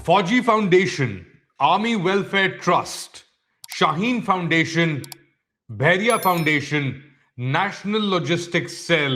Fauji Foundation, Army Welfare Trust, Shaheen Foundation, Bhairia Foundation, National Logistics Cell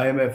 IMF,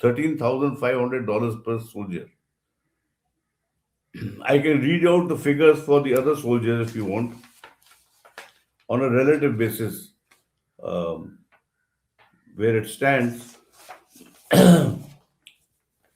$13,500 per soldier. I can read out the figures for the other soldiers if you want, on a relative basis, um, where it stands.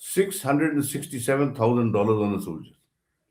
$667,000 on a soldier.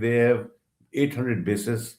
they have 800 bases,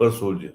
per soldier,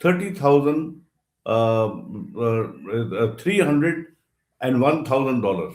301,000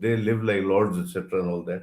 they live like lords etc and all that.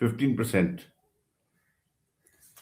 15%.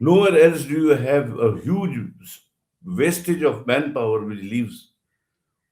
Nowhere else do you have a huge wastage of manpower which leaves.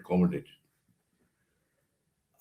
accommodated.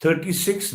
$36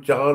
4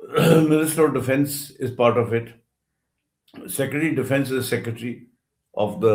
Minister of Defense is part of it. Secretary Defense is Secretary of the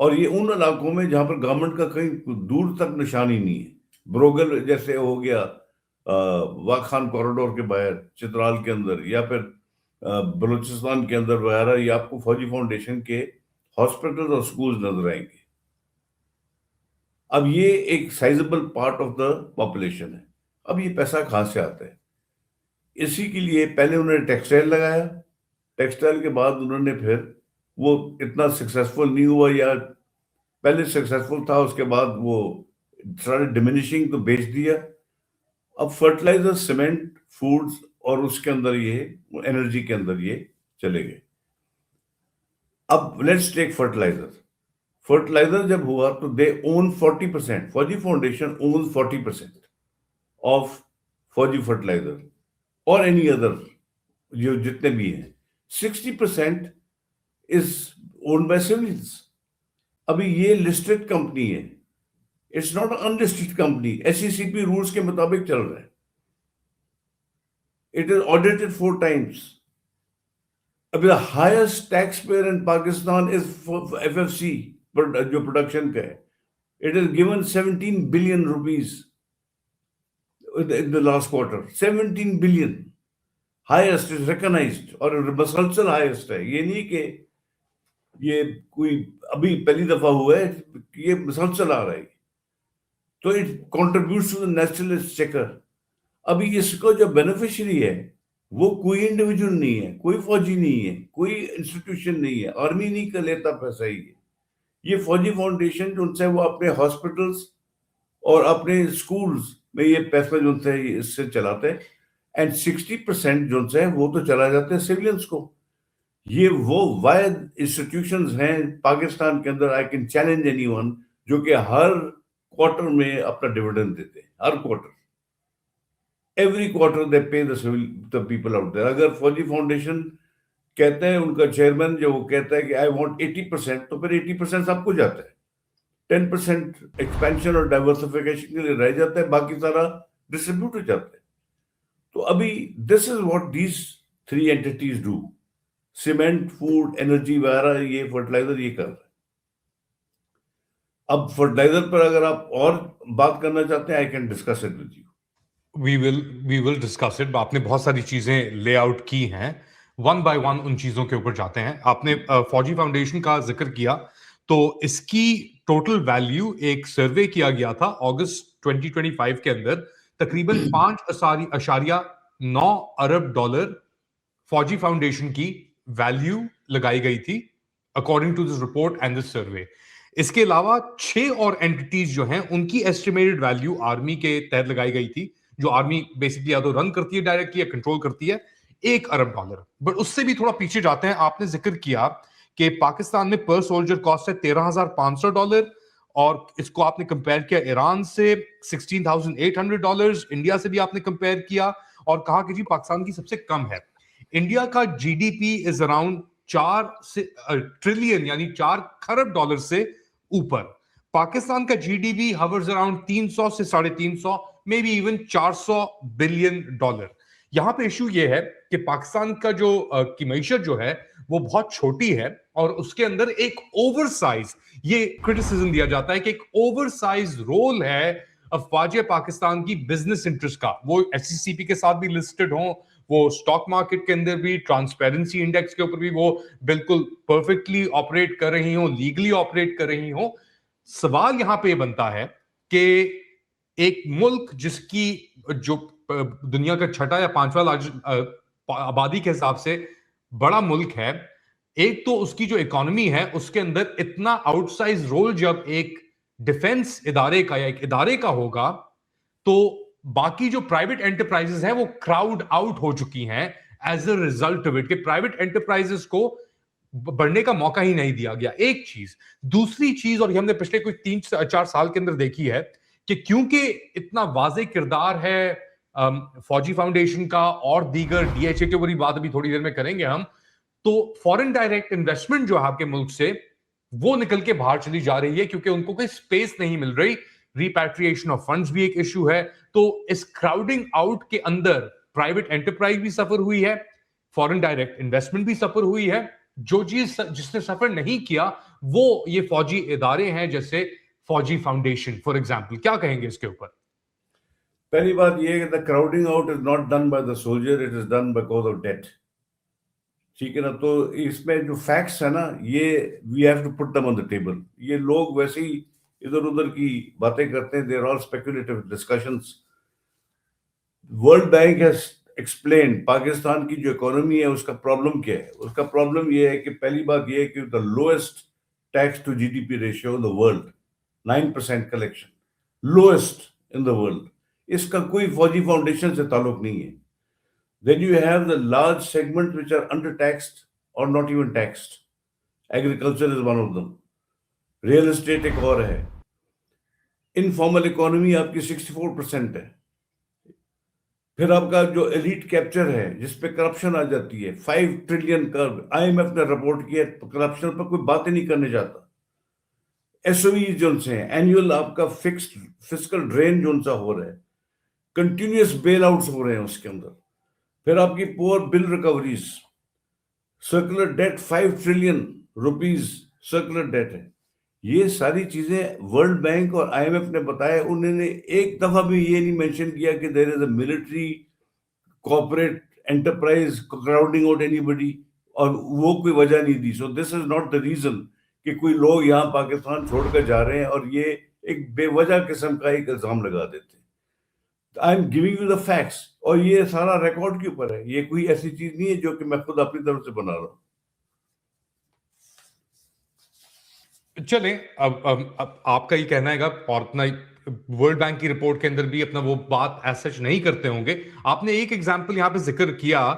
اور یہ ان علاقوں میں جہاں پر government کا کہیں دور تک نشان ہی نہیں ہے. بروگل جیسے ہو گیا واخان کوریڈور کے باہر چترال کے اندر، یا پھر بلوچستان کے اندر وغیرہ، یہ آپ کو فوجی فاؤنڈیشن کے ہاسپٹل اور سکولز نظر آئیں گے. اب یہ ایک sizeable part of the population ہے. اب یہ پیسہ کہاں سے آتا ہے؟ اسی کے لیے پہلے انہوں نے ٹیکسٹائل لگایا، ٹیکسٹائل کے بعد انہوں نے پھر وہ اتنا سکسیسفل نہیں ہوا، یا پہلے سکسیسفل تھا اس کے بعد وہ ڈیمینشنگ، تو بیچ دیا. اب فرٹیلائزر، سیمنٹ، فوڈز اور اس کے اندر یہ انرجی کے اندر یہ چلے گئے. اب لیٹس ٹیک فرٹیلائزر. فرٹیلائزر جب ہوا تو دے اون 40%، فوجی فاؤنڈیشن اون 40% آف فوجی فرٹیلائزر اور اینی ادر جو جتنے بھی ہیں. 60% از اونڈ بائی سولس. ابھی یہ لسٹڈ کمپنی ہے، it's not unlisted company. SECP rules کے مطابق چل رہا ہے. It is audited 4 times. ابھی highest tax payer in Pakistan is FFC جو پروڈکشن کا ہے. It is given 17 billion rupees in the last quarter. 17 billion highest is recognized, اور مسلسل ہائیسٹ ہے. یہ نہیں کہ یہ کوئی ابھی پہلی دفعہ ہوا ہے، یہ مسلسل آ رہا ہے. تو it contributes to the national exchequer. ابھی اس کو جو بینیفیشری ہے وہ کوئی انڈیویجول نہیں ہے، کوئی فوجی نہیں ہے، کوئی انسٹیٹیوشن نہیں ہے، آرمی نہیں کا لیتا پیسہ ہی ہے. یہ فوجی فاؤنڈیشن جو ان سے وہ اپنے ہاسپٹلس اور اپنے اسکولز میں یہ پیسہ جو ان سے اس سے چلاتے ہیں. اینڈ 60% جو ان سے وہ تو چلا جاتے ہیں سیولینس کو. یہ وہ واحد انسٹیٹیوشنز ہیں پاکستان کے اندر، آئی کین چیلنج اینی ون، جو کہ ہر کوارٹر میں اپنا ڈیویڈنڈ دیتے ہیں. ہر quarter, every quarter they pay the people out there. اگر فوجی فاؤنڈیشن کہتے ہیں، ان کا چیئرمین جو وہ کہتا ہے کہ آئی وانٹ 80%، تو پھر 80% سب کو جاتا ہے. 10% ایکسپینشن اور ڈائیورسفیکیشن کے لیے رہ جاتا ہے، باقی سارا ڈسٹریبیوٹ ہو جاتا ہے. تو ابھی this is what these 3 entities do. Cement, food, energy وغیرہ، یہ فرٹیلائزر یہ کر رہا ہے. اب فرٹیلائزر پر اگر آپ اور بات کرنا چاہتے ہیں، I can discuss it with you. We will discuss it. آپ نے بہت ساری چیزیں لے آؤٹ کی ہیں، ون بائی ون ان چیزوں کے اوپر جاتے ہیں. آپ نے فوجی فاؤنڈیشن کا ذکر کیا، تو اس کی ٹوٹل ویلیو ایک سروے کیا گیا تھا اگست 2025 کے اندر، تقریباً 5.9 ارب ڈالر فوجی فاؤنڈیشن کی ویلیو لگائی گئی تھی according to this report and this survey. اس کے علاوہ 6 اور اینٹیز جو ہیں ان کی ایسٹیمیٹڈ ویلیو آرمی کے تحت لگائی گئی تھی، جو آرمی بیسکلی یا تو رن کرتی ہے ڈائریکٹلی یا کنٹرول کرتی ہے، 1 ارب ڈالر. بٹ اس سے بھی تھوڑا پیچھے جاتے ہیں. آپ نے ذکر کیا کہ پاکستان میں پر سولجر کاسٹ ہے $13,500، اور اس کو آپ نے کمپیئر کیا ایران سے $16,800، انڈیا سے بھی آپ نے کمپیئر کیا اور کہا کہ جی پاکستان کی سب سے کم ہے. انڈیا کا GDP از اراؤنڈ 4 ٹریلین یعنی 4 کھرب ڈالر سے اوپر. پاکستان کا GDP ہوورز اراؤنڈ 300 سے 350، maybe even 400 billion dollar. یہاں پہ ایشو یہ ہے کہ پاکستان کا جو کی معیشت جو ہے وہ بہت چھوٹی ہے، اور اس کے اندر ایک اوور سائز، یہ کرٹیسزم دیا جاتا ہے کہ ایک اوور سائز رول ہے افواج پاکستان کی بزنس انٹرسٹ کا. وہ SECP کے ساتھ بھی لسٹڈ ہوں، وہ اسٹاک مارکیٹ کے اندر بھی، ٹرانسپیرنسی انڈیکس کے اوپر بھی وہ بالکل پرفیکٹلی آپریٹ کر رہی ہوں، لیگلی آپریٹ کر رہی ہوں. سوال یہاں پہ یہ بنتا ہے کہ ایک ملک جس کی جو دنیا کا 6واں یا 5واں آبادی کے حساب سے بڑا ملک ہے، ایک تو اس کی جو اکانومی ہے اس کے اندر اتنا آؤٹ سائز رول جب ایک ڈیفنس ادارے کا یا ایک ادارے کا ہوگا، تو باقی جو پرائیویٹ انٹرپرائزز ہیں وہ کراؤڈ آؤٹ ہو چکی ہیں as a result of it, کہ پرائیویٹ انٹرپرائزز کو بڑھنے کا موقع ہی نہیں دیا گیا. ایک چیز. دوسری چیز، اور ہم نے پچھلے کوئی 3 سے 4 سال کے اندر دیکھی ہے کہ کیونکہ اتنا واضح کردار ہے فوجی فاؤنڈیشن کا اور دیگر DHA کے اوپر بات ابھی تھوڑی دیر میں کریں گے ہم، تو فورن ڈائریکٹ انویسٹمنٹ جو ہے آپ کے ملک سے وہ نکل کے باہر چلی جا رہی ہے، کیونکہ ان کو کوئی سپیس نہیں مل رہی. ریپیٹریشن آف فنڈز بھی ایک ایشو ہے. تو اس کراؤڈنگ آؤٹ کے اندر پرائیویٹ انٹرپرائز بھی سفر ہوئی ہے، فورن ڈائریکٹ انویسٹمنٹ بھی سفر ہوئی ہے. جو چیز جس نے سفر نہیں کیا وہ یہ فوجی ادارے ہیں جیسے فوجی فاؤنڈیشن فار ایگزامپل. کیا کہیں گے اس کے اوپر؟ پہلی بات یہ ہے کہ the crowding out is not done by the soldier, it is done because of debt. ٹھیک ہے نا. تو اس میں جو فیکٹس ہے نا, یہ we have to put them on the table. یہ لوگ ویسے ہی ادھر ادھر کی باتیں کرتے ہیں, they are all speculative discussions. World bank has explain Pakistan کی جو اکانومی ہے اس کا پرابلم کیا ہے. اس کا پرابلم یہ ہے کہ پہلی بات یہ ہے کہ the lowest tax to G D P ratio in the world, 9% collection, lowest in the world. اس کا کوئی فوجی فاؤنڈیشن سے تعلق نہیں ہے. Then you have the large segments which are under-taxed or not even taxed. Agriculture is one of them. Real estate ایک اور ہے. Informal economy آپ کی 64% ہے. پھر آپ کا جو ایلیٹ کیپچر ہے جس پہ کرپشن آ جاتی ہے, 5 ٹریلین کا IMF نے رپورٹ کیا, کرپشن پر کوئی بات ہی نہیں کرنے جاتا. ایس او ای جو ان سے ہیں, اینیول آپ کا فکسڈ فسکل ڈرین جو ان سے ہو رہا ہے, کنٹینیوس بیل آؤٹس ہو رہے ہیں اس کے اندر. پھر آپ کی poor bill recoveries, circular debt 5 trillion rupees circular debt ہے. یہ ساری چیزیں ورلڈ بینک اور IMF نے بتایا. انہوں نے ایک دفعہ بھی یہ نہیں مینشن کیا کہ there is a military corporate enterprise crowding out anybody, اور وہ کوئی وجہ نہیں دی. سو دس از ناٹ دا ریزن کہ کوئی لوگ یہاں پاکستان چھوڑ کر جا رہے ہیں اور یہ ایک بے وجہ قسم کا ایک الزام لگا دیتے ہیں. I am giving you the facts, اور یہ سارا ریکارڈ کے اوپر ہے. یہ کوئی ایسی چیز نہیں ہے جو کہ میں خود اپنی طرف سے بنا رہا ہوں. چلیں اب آپ کا یہ کہنا ہے گا, اور اتنا ورلڈ بینک کی رپورٹ کے اندر بھی اپنا وہ بات ایز سچ نہیں کرتے ہوں گے. آپ نے ایک ایگزامپل یہاں پہ ذکر کیا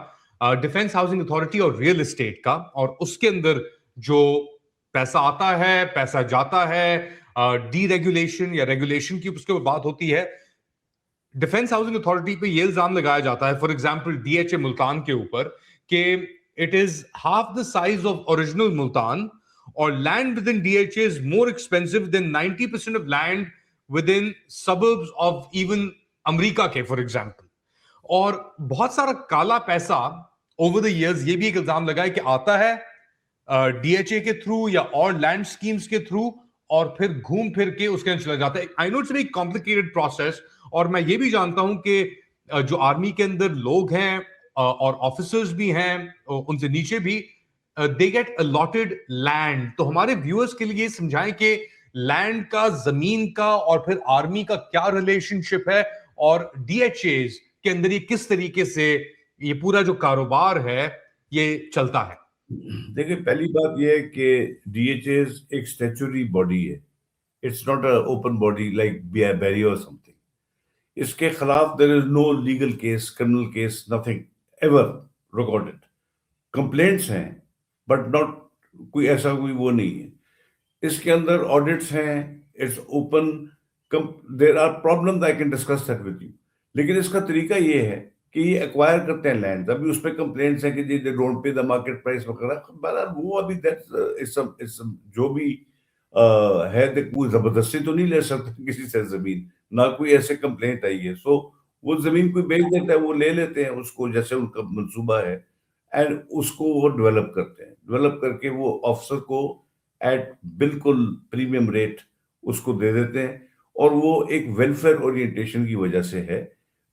ڈیفینس ہاؤسنگ اتھارٹی اور ریئل اسٹیٹ کا, اور اس کے اندر جو پیسہ آتا ہے پیسہ جاتا ہے, ڈی ریگولیشن یا ریگولیشن کی اس کے اوپر بات ہوتی ہے. ڈیفینس ہاؤسنگ اتھارٹی پہ یہ الزام لگایا جاتا ہے فار ایگزامپل DHA ملتان کے اوپر کہ it is half the size of original Multan, or land within DHA is more expensive than 90% of land within suburbs of even امریکہ کے فار ایگزامپل. اور بہت سارا کالا پیسہ اوور دا ایئرز یہ بھی ایک الزام لگا ہے کہ آتا ہے DHA کے تھرو یا اور لینڈ سکیمز کے تھرو, اور پھر گھوم پھر کے اس کے اندر چلا جاتا ہے. آئی نو اٹس ویری کمپلیکیٹڈ پروسیس, اور میں یہ بھی جانتا ہوں کہ جو آرمی کے اندر لوگ ہیں اور آفیسرز بھی ہیں ان سے نیچے بھی, they get allotted land. تو ہمارے ویورز کے لیے سمجھائیں کہ لینڈ کا, زمین کا اور پھر آرمی کا کیا ریلیشن شپ ہے, اور DHAs کے اندر یہ کس طریقے سے یہ پورا جو کاروبار ہے یہ چلتا ہے. دیکھیں, پہلی بات یہ ہے کہ DHAs ایک اسٹیچوری باڈی ہے. It's not a open body like بیری اور سم تھنگ. اس کے خلاف there is no legal case, criminal case, nothing ever recorded. Complaints ہیں بٹ ناٹ کوئی ایسا کوئی وہ نہیں ہے. اس کے اندر آڈٹس ہیں, it's open, there are problem I can discuss that with you. لیکن اس کا طریقہ یہ ہے کہ یہ ایکوائر کرتے ہیں لینڈ, ابھی اس پہ کمپلینٹس ہیں کہ جی they don't pay the market price وغیرہ. وہ ابھی جو بھی ہے کوئی زبردستی تو نہیں لے سکتے کسی سے زمین, نہ کوئی ایسے کمپلینٹ آئی ہے. سو وہ زمین کوئی بیچ دیتا ہے, وہ لے لیتے ہیں اس کو جیسے ان کا منصوبہ ہے, اینڈ اس کو وہ ڈیولپ کرتے ہیں. ڈیولپ کر کے وہ آفسر کو ایٹ بالکل پریمیم ریٹ اس کو دے دیتے ہیں, اور وہ ایک ویلفیئر اورینٹیشن کی وجہ سے ہے.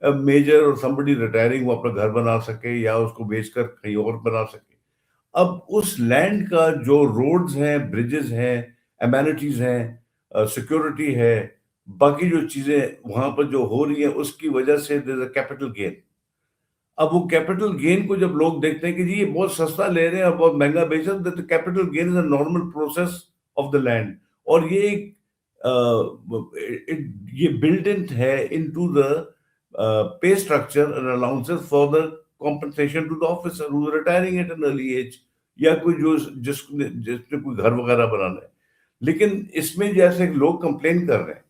میجر اور سمبڈی ریٹائرنگ وہ اپنا گھر بنا سکے یا اس کو بیچ کر کہیں اور بنا سکے. اب اس لینڈ کا جو روڈز ہیں, بریجز ہیں, امینٹیز ہیں, سیکورٹی ہے, باقی جو چیزیں وہاں پر جو ہو رہی ہیں اس کی وجہ سے دیر از اے کیپٹل گین. اب وہ کیپٹل گین کو جب لوگ دیکھتے ہیں کہ جی یہ بہت سستا لے رہے ہیں اور بہت مہنگا بیچ رہے ہیں, تو capital gain is a normal process of the land. اور یہ ایک یہ بلٹ ان ہے into the pay structure and allowances for the compensation to the officer who is retiring at an early age, یا کوئی جو جس نے کوئی گھر وغیرہ بنانا ہے. لیکن اس میں جیسے لوگ کمپلین کر رہے ہیں,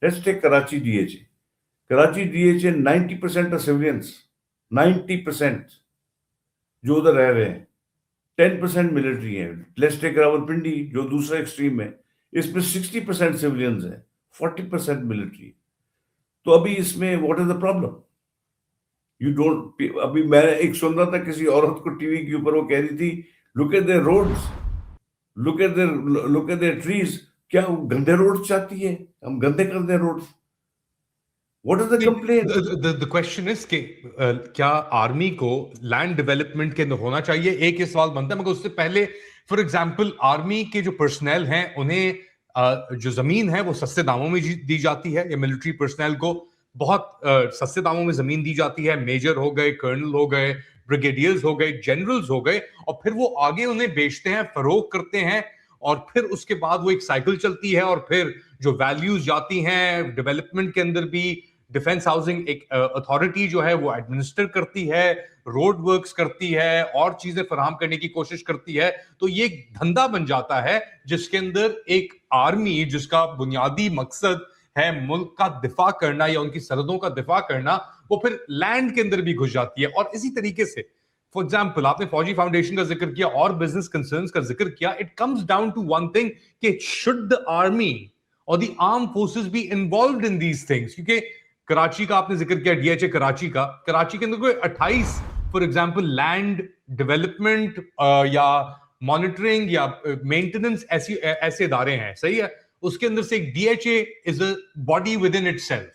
let's take Karachi DHA. Karachi DHA 90% of civilians, 90% جو ادھر رہ رہے ہیں, 10% ملٹری ہیں. لیٹس ٹیک راولپنڈی جو دوسرا ایکسٹریم ہے, اس میں 60% سیولینز ہیں, 40% ملٹری. تو ابھی اس میں what is the problem? You don't. ابھی میں ایک سن رہا تھا کسی عورت کو ٹی وی کے اوپر, وہ کہہ رہی تھی look at their roads, look at their trees. کیا وہ گندے روڈ چاہتی ہے؟ ہم گندے کر دیں road. What is the complaint? The question is کہ کیا آرمی کو لینڈ ڈیولپمنٹ کے اندر ہونا چاہیے؟ ایک یہ سوال بنتا ہے. مگر اس سے پہلے فار ایگزامپل آرمی کے جو پرسنل ہیں انہیں جو زمین ہے وہ سستے داموں میں دی جاتی ہے, یا ملٹری پرسنل کو بہت سستے داموں میں زمین دی جاتی ہے. میجر ہو گئے, کرنل ہو گئے, بریگیڈیئرز ہو گئے, جنرلز ہو گئے, اور پھر وہ آگے انہیں بیچتے ہیں, فروغ کرتے ہیں, اور پھر اس کے بعد وہ ایک سائیکل چلتی ہے, اور پھر جو ویلیوز جاتی ہیں ڈیولپمنٹ کے اندر بھی ڈیفنس ہاؤسنگ ایک اتھارٹی جو ہے وہ ایڈمنسٹر کرتی ہے, روڈ ورکس کرتی ہے, اور چیزیں فراہم کرنے کی کوشش کرتی ہے. تو یہ ایک دھندا بن جاتا ہے جس کے اندر ایک آرمی جس کا بنیادی مقصد ہے ملک کا دفاع کرنا یا ان کی سرحدوں کا دفاع کرنا, وہ پھر لینڈ کے اندر بھی گھس جاتی ہے. اور اسی طریقے سے فار ایگزامپل آپ نے فوجی فاؤنڈیشن کا ذکر کیا اور بزنس کنسرنز کا ذکر کیا. It comes down to one thing کہ شوڈ دی آرمی اور the armed forces be involved in these things. کیونکہ کراچی کا آپ نے ذکر کیا, ڈی ایچ اے کراچی کا, کراچی کے اندر کوئی 28 فار ایگزامپل لینڈ ڈیولپمنٹ یا مانیٹرنگ یا مینٹیننس ایسے ادارے ہیں, صحیح ہے. اس کے اندر سے ایک D H A is a body within itself.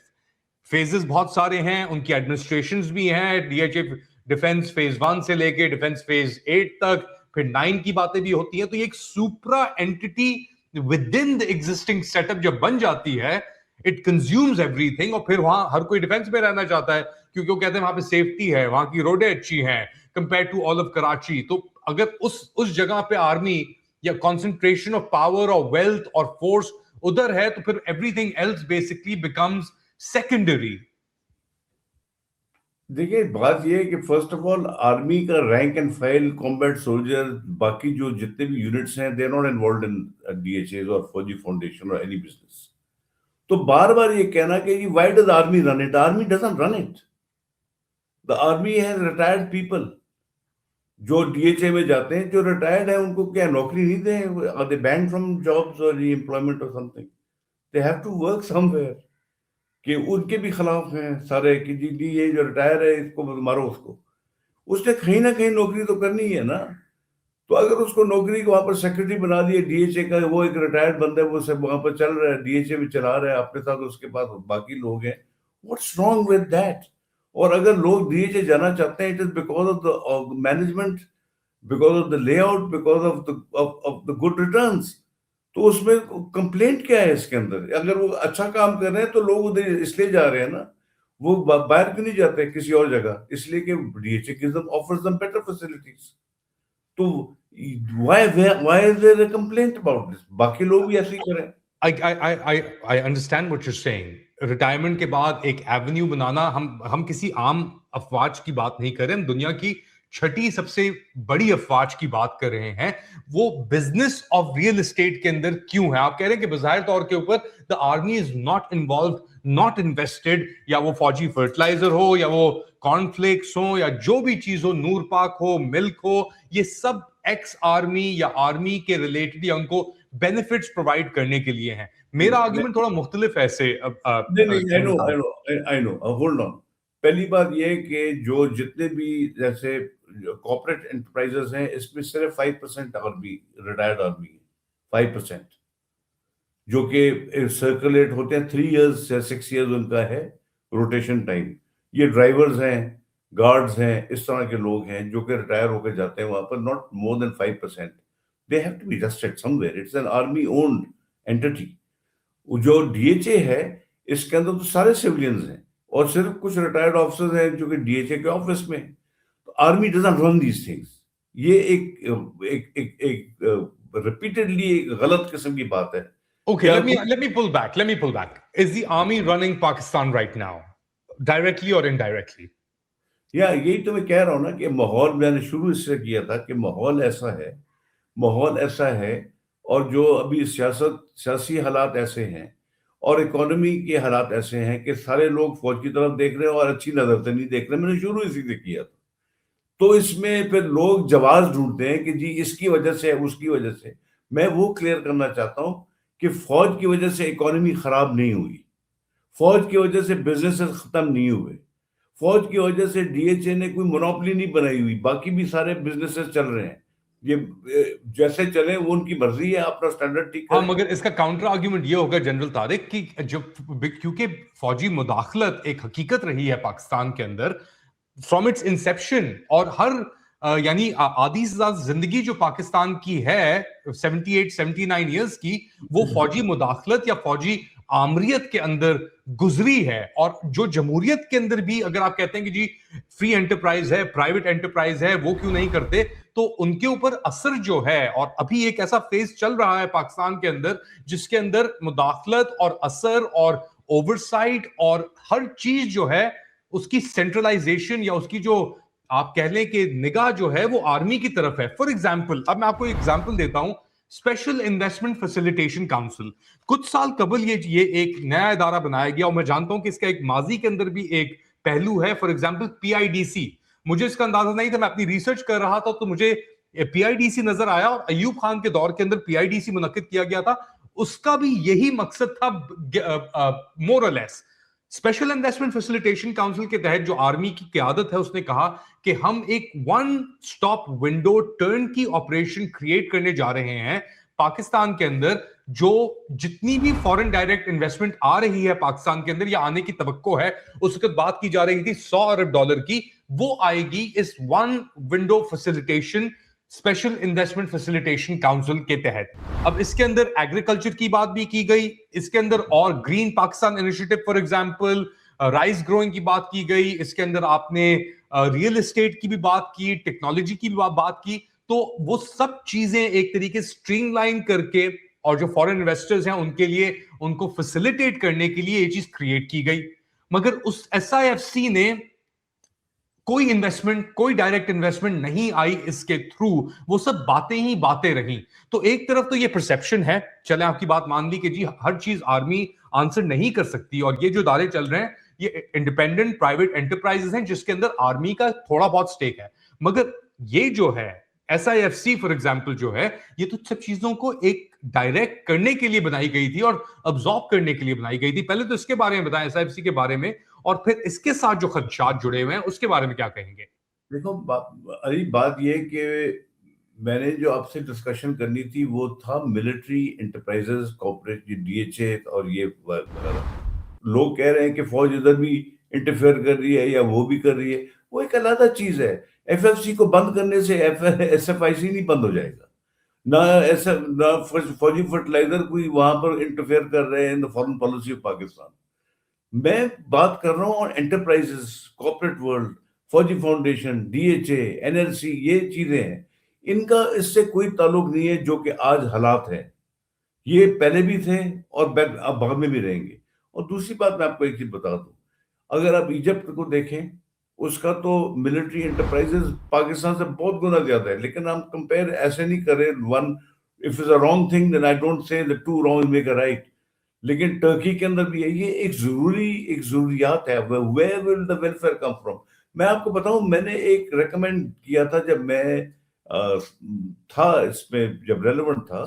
Phases بہت سارے ہیں, ان کی ایڈمنسٹریشنز بھی ہیں. D H A defence phase 1 سے لے کے ڈیفنس فیز 8 تک, پھر 9 کی باتیں بھی ہوتی ہیں. تو یہ ایک supra entity within the existing setup جب بن جاتی ہے, اٹ کنزیومز ایوری تھنگ. اور پھر وہاں ہر کوئی ڈیفینس میں رہنا چاہتا ہے کیونکہ وہ کہتے ہیں وہاں پہ سیفٹی ہے, وہاں کی روڈیں اچھی ہیں compare to all of Karachi. تو اگر اس جگہ پہ آرمی یا کانسنٹریشن آف پاور اور ویلتھ اور فورس ادھر ہے, تو پھر everything else basically becomes secondary. دیکھیے بات یہ ہے کہ فرسٹ آف آل آرمی کا rank and file combat soldier باقی جو جتنے بھی یونٹس ہیں they are not involved in D H A's اور فوجی فاؤنڈیشن اور اینی بزنس. تو بار بار یہ کہنا کہ جی why does army run it, army doesn't run it. The army has retired people جو ڈی ایچ اے میں جاتے ہیں, جو ریٹائرڈ ہیں ان کو کیا نوکری نہیں دیں؟ Are they banned from jobs اور امپلائمنٹ اور something? They have to work somewhere. کہ ان کے بھی خلاف ہیں سارے کہ جی یہ جو ریٹائر ہے اس کو مارو, اس نے کہیں نہ کہیں نوکری تو کرنی ہے نا. تو اگر اس کو نوکری کو وہاں پر سیکرٹری بنا دیا ڈی ایچ اے کا, وہ ایک ریٹائرڈ بندہ ہے, وہ سب وہاں پر چل رہا ہے, ڈی ایچ اے بھی چلا رہا ہے اپنے ساتھ, اس کے پاس باقی لوگ ہیں, واٹس رانگ ود دیٹ؟ اور اگر لوگ ڈی ایچ اے جانا چاہتے ہیں it is because of the management, because of the lay out, because of the good returns. تو اس میں کمپلینٹ کیا ہے اس کے اندر؟ اگر وہ اچھا کام کر رہے ہیں تو لوگ ادھر اس لیے جا رہے ہیں نا, وہ باہر کیوں نہیں جاتے کسی اور جگہ؟ اس لیے کہ D H A offers them better facilities. تو why is there a complaint about this? باقی لوگ بھی ایسے ہی کریں. I understand what you're saying. Retirement کے بعد ایک ایونیو بنانا, ہم کسی عام افواج کی بات نہیں کر رہے, ہم دنیا کی 6 سب سے بڑی افواج کی بات کر رہے ہیں. وہ بزنس آف ریئل اسٹیٹ کے اندر کیوں ہے؟ آپ کہہ رہے ہیں کہ بظاہر طور کے اوپر the army is not involved, not invested, یا وہ فوجی فرٹیلائزر ہو, یا وہ کارن فلیکس ہو, یا جو بھی چیز ہو, نور پاک ہو, ملک ہو, یہ سب ایکس آرمی یا آرمی کے ریلیٹڈ یا ان کو بینیفٹس پرووائڈ کرنے کے لیے ہیں. میرا آرگومنٹ تھوڑا مختلف ایسے. Hold on. پہلی بات یہ کہ جو جتنے بھی جیسے کارپوریٹ انٹرپرائزز ہیں اس میں صرف 5% آرمی ریٹائرڈ آرمی ہے, 5%, جو کہ سرکولیٹ ہوتے ہیں 3 ایئرز یا 6 ایئرز ان کا ہے روٹیشن ٹائم. یہ ڈرائیورز ہیں, گارڈز ہیں, اس طرح کے لوگ ہیں جو کہ ریٹائر ہو کے جاتے ہیں وہاں پر, not more than 5%. They have to be vested somewhere. It's an army owned entity. جو ڈی ایچ اے ہے اس کے اندر تو سارے سیولینز ہیں اور صرف کچھ ریٹائرڈ آفیسرز ہیں جو کہ ڈی ایچ اے کے آفس میں. Army doesn't run these things. یہ ایک ریپیٹڈلی ایک غلط قسم کی بات ہے. Okay, let me pull back. Is the army running Pakistan right now, directly or indirectly? یہی تو میں کہہ رہا ہوں نا کہ ماحول میں نے شروع اس سے کیا تھا کہ ماحول ایسا ہے اور جو ابھی سیاسی حالات ایسے ہیں اور اکانومی کے حالات ایسے ہیں کہ سارے لوگ فوج کی طرف دیکھ رہے ہیں اور اچھی نظر سے نہیں دیکھ رہے. میں نے شروع اسی سے کیا تھا. تو اس میں پھر لوگ جواز ڈھونڈتے ہیں کہ جی اس کی وجہ سے, اس کی وجہ سے. میں وہ کلیئر کرنا چاہتا ہوں کہ فوج کی وجہ سے اکانومی خراب نہیں ہوئی, فوج کی وجہ سے بزنس ختم نہیں ہوئے, فوج کی وجہ سے ڈی ایچ اے نے کوئی مونوپلی نہیں بنائی ہوئی, باقی بھی سارے بزنسز چل رہے ہیں. یہ جیسے چلیں وہ ان کی مرضی ہے, اپنا اسٹینڈرڈ ٹھیک ہاں کریں. مگر اس کا کاؤنٹر آرگیومنٹ یہ ہوگا جنرل طارق کہ جب کیونکہ فوجی مداخلت ایک حقیقت رہی ہے پاکستان کے اندر فرام اٹس انسیپشن, اور ہر یعنی آدھی سے زیادہ زندگی جو پاکستان کی ہے 78-79 ایئرس کی, وہ فوجی مداخلت یا فوجی آمریت کے اندر گزری ہے. اور جو جمہوریت کے اندر بھی اگر آپ کہتے ہیں کہ جی فری انٹرپرائز ہے, پرائیویٹ انٹرپرائز ہے, وہ کیوں نہیں کرتے, تو ان کے اوپر اثر جو ہے, اور ابھی ایک ایسا فیز چل رہا ہے پاکستان کے اندر جس کے اندر مداخلت اور اثر اور اوورسائٹ اور ہر چیز جو ہے اس کی سینٹرلائزیشن یا اس کی جو آپ کہہ لیں کہ نگاہ جو ہے وہ آرمی کی طرف ہے. فار ایگزامپل, اب میں آپ کو ایگزامپل دیتا ہوں, اسپیشل انویسٹمنٹ فیسیلیٹیشن کاؤنسل کچھ سال قبل یہ ایک نیا ادارہ بنایا گیا, اور میں جانتا ہوں کہ اس کا ایک ماضی کے اندر بھی ایک پہلو ہے. فار ایگزامپل PIDC, مجھے اس کا اندازہ نہیں تھا, میں اپنی ریسرچ کر رہا تھا تو مجھے PIDC نظر آیا, اور ایوب خان کے دور کے اندر PIDC منعقد کیا گیا تھا. اس کا بھی یہی مقصد تھا مور اور لیس. اسپیشل انویسٹمنٹ فیسیلیٹیشن کاؤنسل کے تحت جو آرمی کی قیادت ہے, اس نے کہا کہ ہم ایک ون سٹاپ ونڈو ٹرن کی آپریشن کریٹ کرنے جا رہے ہیں پاکستان کے اندر. جو جتنی بھی فورن ڈائریکٹ انویسٹمنٹ آ رہی ہے پاکستان کے اندر یا آنے کی توقع ہے, اس وقت بات کی جا رہی تھی $100 ارب کی, وہ آئے گی اس one window facilitation special investment facilitation council کے تحت. اب اس کے اندر ایگریکلچر کی بات بھی کی گئی, اس کے اندر اور green Pakistan initiative for example, rice growing کی بات کی گئی, اس کے اندر آپ نے ریئل اسٹیٹ کی بھی بات کی, ٹیکنالوجی کی بھی بات کی. تو وہ سب چیزیں ایک طریقے اسٹریم لائن کر کے, اور جو فورن انویسٹرز ہیں ان کے لیے ان کو فیسیلیٹیٹ کرنے کے لیے یہ چیز کریٹ کی گئی. مگر اس SIFC نے کوئی انویسٹمنٹ, کوئی ڈائریکٹ انویسٹمنٹ نہیں آئی اس کے تھرو, وہ سب باتیں ہی باتیں رہیں. تو ایک طرف تو یہ پرسیپشن ہے, چلیں آپ کی بات مان لی کہ جی ہر چیز آرمی آنسر نہیں کر سکتی, اور یہ جو ادارے چل رہے ہیں یہ انڈیپینڈنٹ پرائیویٹ انٹرپرائز ہیں جس کے اندر آرمی کا تھوڑا بہت سٹیک ہے. مگر یہ جو ہے SIFC فار ایگزامپل جو ہے, یہ تو سب چیزوں کو ایک ڈائریکٹ کرنے کے لیے بنائی گئی تھی اور ابزارب کرنے کے لیے بنائی گئی تھی. پہلے تو اس کے بارے میں بتائیں, SIFC کے بارے میں, اور پھر اس کے ساتھ جو خدشات جڑے ہوئے ہیں اس کے بارے میں کیا کہیں گے؟ دیکھو علی, بات یہ کہ میں نے جو آپ سے ڈسکشن کرنی تھی وہ تھا ملٹری انٹرپرائزز کارپوریٹ, DHA اور یہ وغیرہ. لوگ کہہ رہے ہیں کہ فوج ادھر بھی انٹرفیئر کر رہی ہے یا وہ بھی کر رہی ہے, وہ ایک علیحدہ چیز ہے. FFC کو بند کرنے سے SFIC نہیں بند ہو جائے گا, نہ فوجی فرٹیلائزر کوئی وہاں پر انٹرفیئر کر رہے ہیں فارن پالیسی آف پاکستان. میں بات کر رہا ہوں انٹرپرائزز, کارپوریٹ ورلڈ, فوجی فاؤنڈیشن, DHA, NLC, یہ چیزیں ہیں, ان کا اس سے کوئی تعلق نہیں ہے جو کہ آج حالات ہیں. یہ پہلے بھی تھے اور اب بعد میں بھی رہیں گے. اور دوسری بات میں آپ کو ایک چیز بتا دوں, اگر آپ ایجپٹ کو دیکھیں, اس کا تو ملٹری انٹرپرائزز پاکستان سے بہت گنا زیادہ ہے, لیکن ہم کمپیئر ایسے نہیں کریں. One if it's a wrong thing then I don't say the two wrong make a right. لیکن ٹرکی کے اندر بھی ہے, یہ ایک ضروریات ہے. where will the welfare come from? میں آپ کو بتاؤں, میں نے ایک ریکمینڈ کیا تھا جب میں تھا اس میں, جب ریلیونٹ تھا,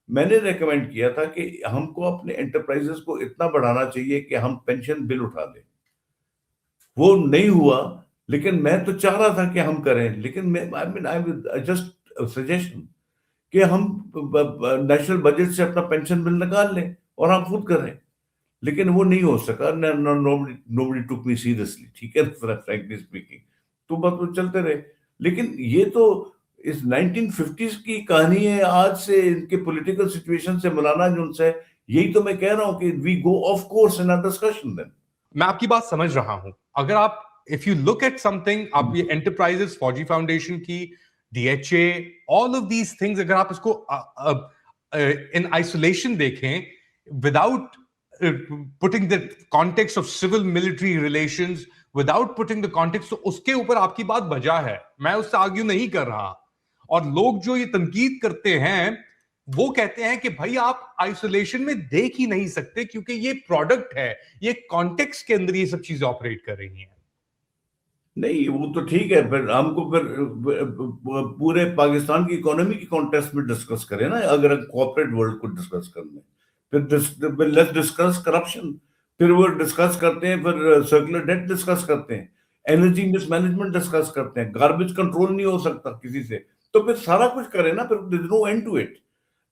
میں نے ریکمینڈ کیا تھا کہ ہم کو اپنے انٹرپرائزز کو اتنا بڑھانا چاہیے کہ ہم پینشن بل اٹھا دیں. وہ نہیں ہوا, لیکن میں تو چاہ رہا تھا کہ ہم کریں. لیکن جسٹ سجیشن کہ ہم نیشنل بجٹ سے اپنا پینشن بل نکال لیں اور ہم خود کریں, لیکن وہ نہیں ہو سکا. nobody took me seriously, ٹھیک ہے, frankly speaking. تو بات وہ چلتے رہے. لیکن یہ تو اس 1950s کی کہانی ہے, آج سے ان کے پولیٹیکل سچویشن سے مولانا جو ان سے, یہی تو میں کہہ رہا ہوں کہ we go off course in our discussion then. میں آپ کی بات سمجھ رہا ہوں. اگر آپ if you look at something, آپ یہ انٹرپرائزز, فوجی فاؤنڈیشن کی, DHA, all of these things, اگر آپ اس کو in isolation دیکھیں without putting the context of civil military relations, without putting the context, تو اس کے اوپر آپ کی بات بجا ہے, میں اس سے آرگیو نہیں کر رہا. اور لوگ جو یہ تنقید کرتے ہیں وہ کہتے ہیں کہ بھائی آپ آئسولیشن میں دیکھ ہی نہیں سکتے کیونکہ یہ پروڈکٹ ہے, یہ کانٹیکسٹ کے اندر یہ سب چیزیں آپریٹ کر رہی ہیں. نہیں وہ تو ٹھیک ہے, پھر ہم کو پھر پورے پاکستان کی اکانومی کی کانٹیکسٹ میں ڈسکس کریں نا, اگر کارپوریٹ ورلڈ کو ڈسکس کرنا ہے. پھر لیٹس ڈسکس کرپشن, پھر وہ ڈسکس کرتے ہیں, پھر سرکولر ڈیٹ ڈسکس کرتے ہیں, انرجی مس مینجمنٹ ڈسکس کرتے ہیں. گاربیج کنٹرول نہیں ہو سکتا کسی سے, تو پھر سارا کچھ کریں نا, پھر نو اینڈ ٹو اٹ.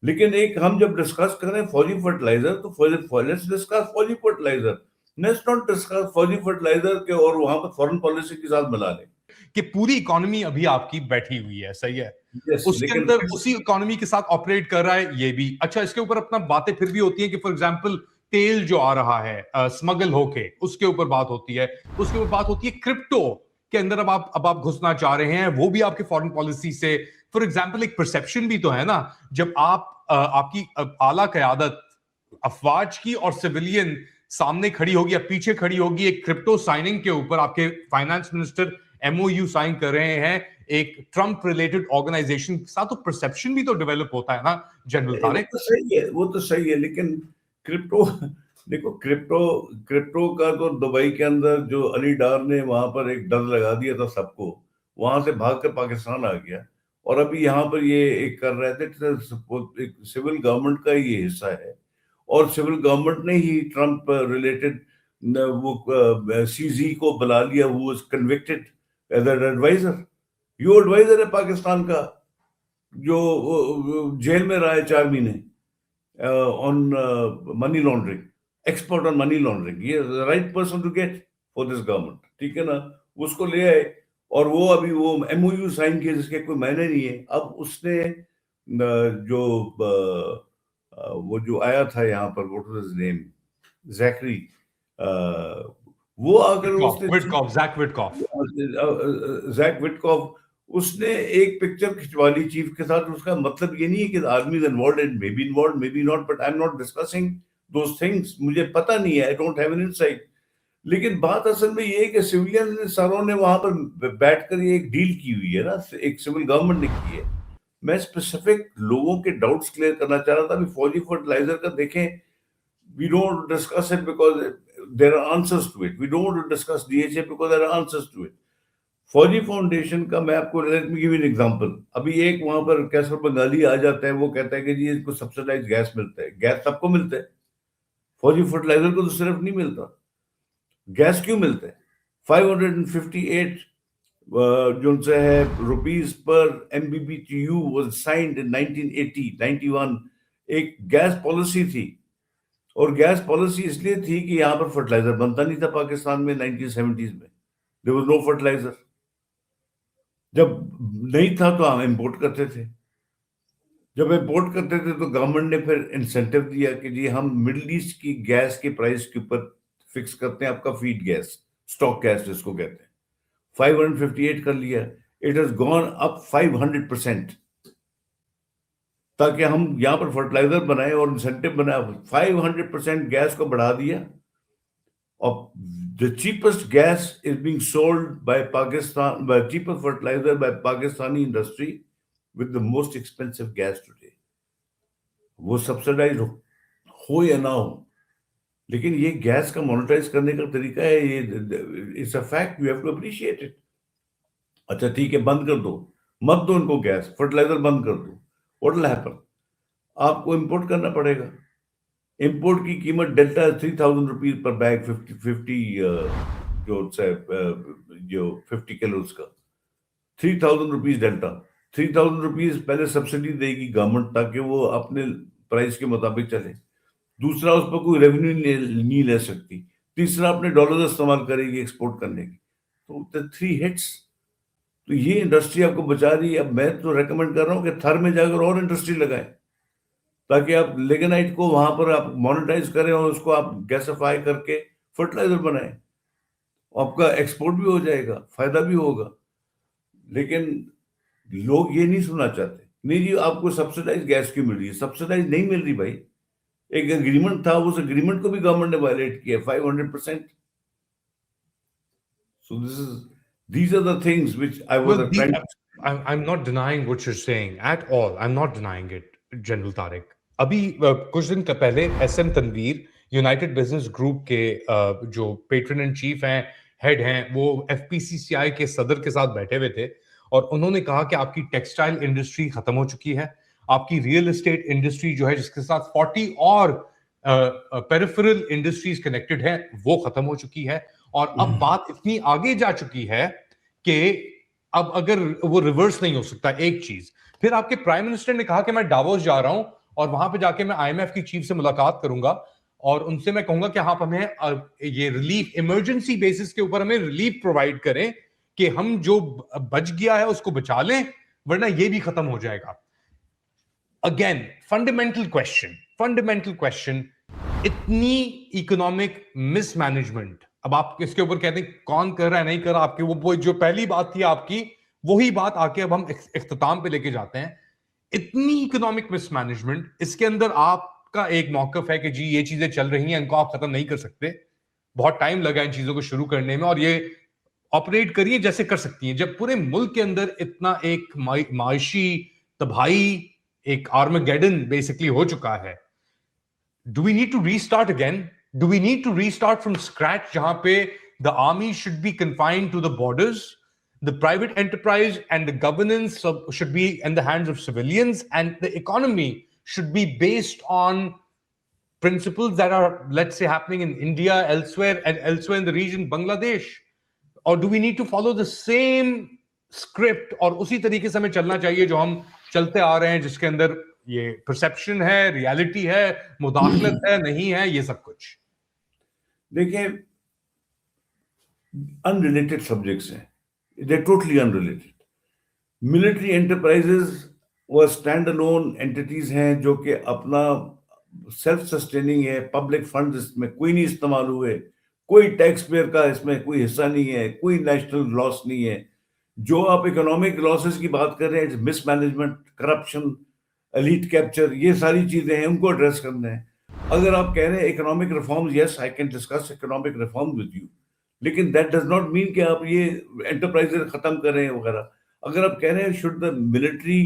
لیکن ایک ہم جب ڈسکس کریں فوجی فرٹیلائزر تو لیٹس ڈسکس فوجی فرٹیلائزر, لیٹس ناٹ ڈسکس فوجی فرٹیلائزر کے اور وہاں پر فورن پالیسی کے ساتھ ملا لیں کہ پوری اکانومی ابھی آپ کی بیٹھی ہوئی ہے, صحیح ہے, اس کے لیکن اندر اسی اکانومی کے ساتھ آپریٹ کر رہا ہے یہ بھی. اچھا, اس کے اوپر اپنا باتیں پھر بھی ہوتی ہیں کہ فار ایگزامپل تیل جو آ رہا ہے اسمگل ہو کے, اس کے اوپر بات ہوتی ہے. اس کے اوپر بات ہوتی ہے کرپٹو کے اندر اب آپ گھسنا چاہ رہے ہیں, وہ بھی آپ کے فارن پالیسی سے. فار ایگزامپل ایک پرسپشن بھی تو ہے نا, جب آپ کی اعلیٰ قیادت افواج کی اور سویلین سامنے کھڑی ہوگی یا پیچھے کھڑی ہوگی ایک کرپٹو سائننگ کے اوپر, آپ کے finance minister M O U sign کر رہے ہیں ایک ٹرمپ ریلیٹڈ آرگنائزیشن کے ساتھ, تو پرسپشن بھی تو ڈیولپ ہوتا ہے نا جنرل طارق. وہ تو صحیح ہے, لیکن کرپٹو دیکھو, کرپٹو کا تو دبئی کے اندر جو علی ڈار نے وہاں پر ایک ڈر لگا دیا تھا سب کو, وہاں سے بھاگ کر پاکستان آ گیا, اور ابھی یہاں پر یہ ایک کر رہے تھے, سول گورنمنٹ کا یہ حصہ ہے, اور سول گورنمنٹ نے ہی ٹرمپ ریلیٹڈ وہ سی زی کو بلا لیا, وہ was convicted as an adviser. یہ ایڈوائزر ہے پاکستان کا جو جیل میں رہا ہے 4 مہینے on money laundering, export on money laundering. یہ right person to get for this government, ٹھیک ہے نا. اس کو لے آئے, اور وہ ابھی وہ ایم او یو سائن کیا جس کے کوئی معنی نہیں ہے. اب اس نے وہ جو آیا تھا یہاں پر, واٹ واز ہز نیم, زیکری, وہ اگر زیک وٹکاف, اس نے ایک پکچر کھچوا لی چیف کے ساتھ. اس کا مطلب یہ نہیں ہے کہ army is involved and maybe involved, maybe not, but I'm not discussing those things, مجھے پتہ نہیں ہے, I don't have an insight. لیکن بات اصل میں یہ ہے کہ سویلین سروں نے وہاں پر بیٹھ کر یہ ایک ڈیل کی ہوئی ہے نا, ایک سول گورنمنٹ نے کی ہے. میں اسپیسیفک لوگوں کے ڈاؤٹس کلیئر کرنا چاہ رہا تھا. ابھی فوجی فرٹیلائزر کا دیکھیں, we don't discuss it because there are answers to it. We don't want to discuss DHA because there are answers to it. فوجی فاؤنڈیشن کا میں آپ کو let me give an example. ابھی ایک وہاں پر کیسر بنگالی آ جاتا ہے, وہ کہتا ہے کہ جی اس کو سبسڈائز گیس ملتا ہے. گیس سب کو ملتا ہے, فوجی فرٹیلائزر کو تو صرف نہیں ملتا. گیس کیوں ملتا ہے؟ 558 جو سے ہے rupees per M B B T U was signed in 1980-91. ایک گیس پالیسی تھی, اور گیس پالیسی اس لیے تھی کہ یہاں پر فرٹیلائزر بنتا نہیں تھا پاکستان میں 1970s میں. there was no fertilizer. جب نہیں تھا تو ہم امپورٹ کرتے تھے. جب امپورٹ کرتے تھے تو گورنمنٹ نے پھر انسینٹیو دیا کہ جی ہم مڈل ایسٹ کی گیس کے پرائس کے اوپر فکس کرتے ہیں آپ کا فیڈ گیس, اسٹاک گیس جس کو کہتے ہیں. 558 کر لیا, اٹ ہیز گون اپ 500%, تاکہ ہم یہاں پر فرٹیلائزر بنائیں اور انسینٹیو بنائیں. 500% گیس کو بڑھا دیا, اور the cheapest gas is being sold by Pakistan, by cheaper fertilizer by Pakistani industry with the most expensive gas today. وہ سبسڈائز ہو یا نہ ہو, لیکن یہ گیس کا مانیٹائز کرنے کا طریقہ ہے, یہ it's a fact, you have to appreciate it. اچھا ٹھیک ہے, بند کر دو, مت دو ان کو گیس, فرٹیلائزر بند کر دو. What will happen? آپ کو امپورٹ کرنا پڑے گا. امپورٹ کی قیمت delta 3000 rupees per bag, 50 kilos کا 3000 روپیز ڈیلٹا. 3000 روپیز پہلے سبسڈی دے گی گورنمنٹ تاکہ وہ اپنے پرائس کے مطابق چلے. دوسرا, اس پر کوئی ریونیو نہیں لے سکتی. تیسرا, اپنے ڈالرز استعمال کرے گی ایکسپورٹ کرنے کی. تو 3 ہٹس. تو یہ انڈسٹری آپ کو بچا رہی ہے. اب میں تو ریکمینڈ کر رہا ہوں کہ تھر میں جا کر اور انڈسٹری لگائیں, تاکہ آپ لیگنائٹ کو وہاں پر آپ مانیٹائز کریں اور اس کو آپ گیسیفائی کر کے فرٹیلائزر بنائیں. آپ کا ایکسپورٹ بھی ہو جائے گا, فائدہ بھی ہوگا. لیکن لوگ یہ نہیں سننا چاہتے. نہیں جی آپ کو سبسڈائز گیس کیوں مل رہی ہے؟ سبسڈائز نہیں مل رہی بھائی. ایک اگریمنٹ تھا, اس اگریمنٹ کو بھی گورنمنٹ نے وائلیٹ کیا 500%. So these are the things which I was trying to... I'm not denying what you're saying at all. I'm not denying it, General Tariq. ابھی کچھ دن پہلے S M Tanveer united business group کے جو patron and chief ہیں, head ہیں, وہ F P سی سی آئی کے صدر کے ساتھ بیٹھے ہوئے تھے, اور انہوں نے کہا کہ آپ کی ٹیکسٹائل انڈسٹری ختم ہو چکی ہے, آپ کی ریئل اسٹیٹ انڈسٹری جو ہے جس کے ساتھ 40 اور پیریفرل انڈسٹریز کنیکٹڈ ہیں وہ ختم ہو چکی ہے, اور اب بات اتنی آگے جا چکی ہے کہ اب اگر وہ ریورس نہیں ہو سکتا ایک چیز. پھر آپ کے پرائم منسٹر نے کہا کہ میں ڈاووس جا رہا ہوں اور وہاں پہ جا کے میں آئی ایم ایف کی چیف سے ملاقات کروں گا اور ان سے میں کہوں گا کہ آپ ہمیں یہ ریلیف ایمرجنسی بیسس کے اوپر ہمیں ریلیف پرووائڈ کریں کہ ہم جو بچ گیا ہے اس کو بچا لیں ورنہ یہ بھی ختم ہو جائے گا. اگین فنڈامنٹل کوشچن, اتنی اکنامک مس مینجمنٹ, اب آپ اس کے اوپر کہتے ہیں کون کر رہا ہے نہیں کر رہا, آپ کی وہ جو پہلی بات تھی آپ کی وہی بات آ کے اب ہم اختتام پہ لے کے جاتے ہیں. اتنی اکنامک مس مینجمنٹ, اس کے اندر آپ کا ایک موقف ہے کہ جی یہ چیزیں چل رہی ہیں, ان کو آپ ختم نہیں کر سکتے, بہت ٹائم لگا ان چیزوں کو شروع کرنے میں اور یہ آپریٹ کریے جیسے کر سکتی ہیں. جب پورے ملک کے اندر اتنا ایک معاشی تباہی, ایک آرمگیڈن بیسکلی ہو چکا ہے, do we need to restart again? Do we need to restart from scratch جہاں پہ the army should be confined to the borders, the private enterprise and the governance should be in the hands of civilians, and the economy should be based on principles that are, let's say, happening in India, elsewhere, and elsewhere in the region, Bangladesh? Or do we need to follow the same script اور اسی طریقے سے ہمیں چلنا چاہیے جو ہم چلتے آ رہے ہیں, جس کے اندر یہ پرسپشن ہے, ریالٹی ہے, مداخلت ہے, نہیں ہے, یہ سب کچھ؟ دیکھیں انریلیٹڈ سبجیکٹس ہیں, دے ٹوٹلی انریلیٹڈ. ملٹری انٹرپرائزز وہ اسٹینڈ الون اینٹیز ہیں جو کہ اپنا سیلف سسٹیننگ ہے, پبلک فنڈ اس میں کوئی نہیں استعمال ہوئے, کوئی ٹیکس پیئر کا اس میں کوئی حصہ نہیں ہے, کوئی نیشنل لاس نہیں ہے. جو آپ اکنامک لاسز کی بات کر رہے ہیں, مس مینجمنٹ, کرپشن, ایلیٹ کیپچر, یہ ساری چیزیں ہیں, ان کو ایڈریس کرنا ہے. اگر آپ کہہ رہے ہیں economic reforms, yes I can discuss economic reform with you, لیکن دیٹ ڈز ناٹ مین کہ آپ یہ انٹرپرائز ختم کر رہے ہیں وغیرہ. اگر آپ کہہ رہے ہیں should the military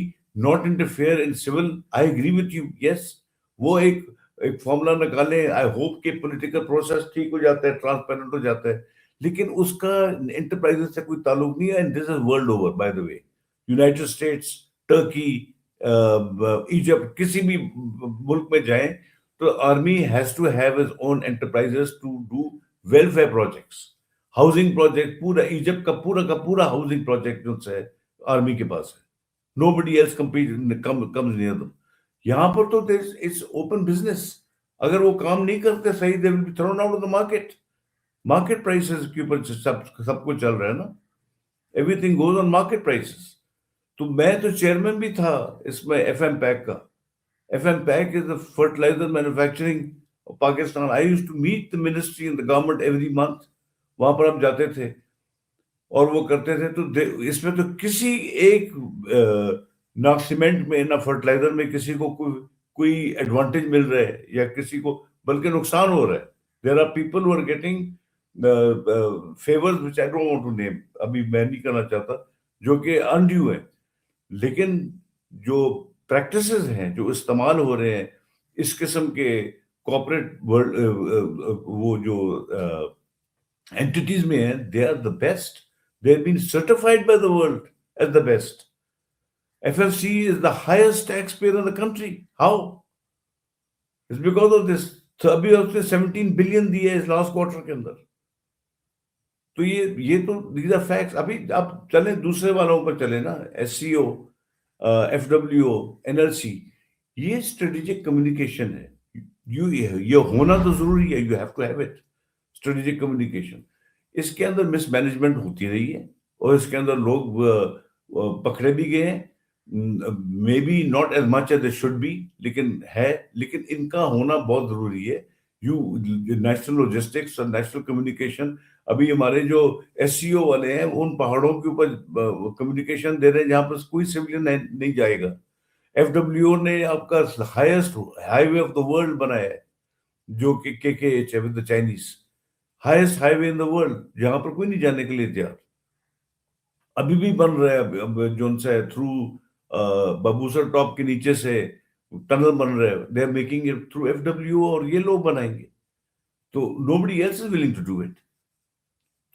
not interfere in civil, I agree with you, yes وہ ایک فارمولا نکالیں. آئی ہوپ کہ پولیٹیکل پروسیس ٹھیک ہو جاتا ہے, ٹرانسپیرنٹ ہو جاتا ہے, لیکن اس کا انٹرپرائز سے کوئی تعلق نہیں ہے. And this is world over by the way, United States, Turkey, Egypt, کسی بھی ملک میں جائیں تو army has to have his own enterprises to do welfare projects, housing project. پورا ایجپٹ کا پورا ہاؤسنگ پروجیکٹ جو ہے آرمی کے پاس ہے. Nobody else comes near them. یہاں پر تو it's open business. اگر وہ کام نہیں کرتے صحیح, they will be thrown out of the market. Market prices کے اوپر سب کچھ چل رہا ہے نا, everything goes on market prices. تو میں تو چیئرمین بھی تھا اس میں ایف ایم پیک کا. F M PAC is the fertilizer manufacturing of Pakistan. I used to meet the ministry and the government every month. وہاں پر ہم جاتے تھے اور وہ کرتے تھے. تو اس میں تو کسی ایک نہ سیمنٹ میں نہ فرٹیلائزر میں کسی کو کوئی ایڈوانٹیج مل رہا ہے یا کسی کو بلکہ نقصان ہو رہا ہے. There are people who are getting favours which I don't want to name, ابھی میں نہیں کرنا چاہتا, جو کہ انڈیو ہیں. لیکن جو پریکٹسز ہیں جو استعمال ہو رہے ہیں اس قسم کے کارپوریٹ وہ جو اینٹیز میں ہیں, they are the best. They have been certified by the world as the best. FFC is the highest taxpayer in the country. How? It's because of this. تو ابھی اس نے 17 بلین دیے اس لاسٹ کوارٹر کے اندر. تو یہ تو these are facts. ابھی آپ چلیں دوسرے والوں پر چلیں نا, SCO, FWO, NLC. یہ اسٹریٹجک کمیونیکیشن ہے. یہ ہونا تو ضروری ہے. You have to have it. Strategic communication. اس کے اندر مس مینجمنٹ ہوتی رہی ہے اور اس کے اندر لوگ پکڑے بھی گئے ہیں. Maybe not as much as it should be, لیکن ہے. لیکن ان کا ہونا بہت ضروری ہے. نیشنل لاجسٹکس اور نیشنل کمیونیکیشن. ابھی ہمارے جو SCO والے ہیں ان پہاڑوں کے اوپر کمیونیکیشن دے رہے ہیں جہاں پر کوئی سویلین نہیں جائے گا. FWO نے آپ کا highest high way of the world بنایا ہے جو کہ KKH ہے with the Chinese. Highest high way in the world جہاں پر کوئی نہیں جانے کے لیے تیار. ابھی بھی بن رہا ہے جو ان سے تھرو ببوسر ٹاپ کے نیچے سے ٹنل بن رہا ہے. They are making it through FWO اور یہ لوگ بنائیں گے. تو nobody else is willing to do it.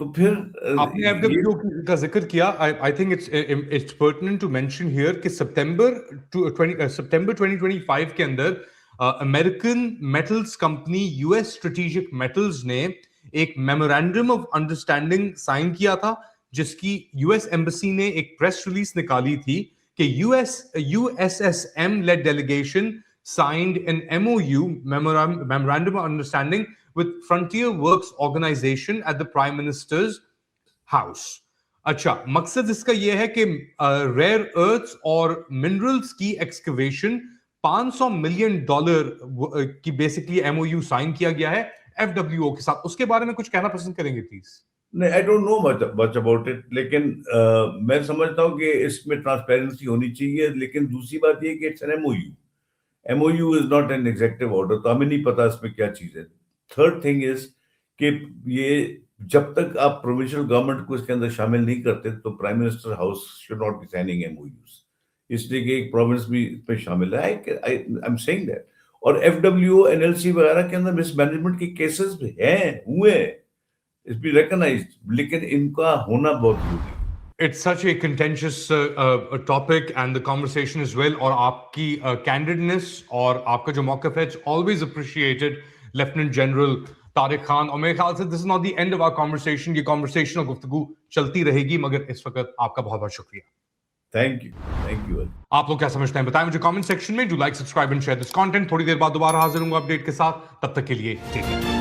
تو پھر آپ نے FWO کا ذکر کیا. I think it's pertinent to mention here کہ سپٹمبر 2025 کے اندر American metals company US strategic metals نے ایک میمورینڈم آف انڈرسٹینڈنگ سائن کیا تھا جس کی US ایمبسی نے ایک پریس ریلیز نکالی تھی کہ USSM led delegation signed an MOU, memorandum of understanding, with Frontier Works Organization at the Prime Minister's house. اچھا مقصد اس کا یہ ہے کہ ریئر ارتھس اور منرلس کی ایکسکیویشن $500 ملین کی بیسکلی MOU سائن کیا گیا ہے FWO کے ساتھ. اس کے بارے میں کچھ کہنا پسند کریں گے پلیز؟ نہیں, I don't know much about it, لیکن میں سمجھتا ہوں کہ اس میں ٹرانسپیرنسی ہونی چاہیے. لیکن دوسری بات یہ کہ it's an MOU is not an executive order, تو ہمیں نہیں پتا اس میں کیا چیز ہے. تھرڈ تھنگ از کہ یہ جب تک آپ پروونشل گورنمنٹ کو اس کے اندر شامل نہیں کرتے تو prime minister house should not be signing MOUs, اس لیے کہ ایک پروونس بھی اس میں شامل ہے. I'm saying that. اور FWO NLC وغیرہ کے اندر مس مینجمنٹ کے کیسز بھی ہوئے ہیں, it's been recognized, لیکن ان کا ہونا بہت ضروری ہے. It's such a contentious topic and the conversation as well. اور آپ کی candidness اور آپ کا جو موقف ہے, it's always appreciated, Lieutenant General Tariq Khan. اور میرے خیال سے this is not the end of our conversation. یہ conversation اور گفتگو چلتی رہے گی, مگر اس وقت آپ کا بہت بہت شکریہ. Thank you. آپ لوگ کیا سمجھتے ہیں بتائیں مجھے کامنٹ سیکشن میں. Do like, subscribe and share this content. تھوڑی دیر بعد دوبارہ حاضر ہوں گا اپڈیٹ کے ساتھ. تب تک کے لیے ٹیک کیئر.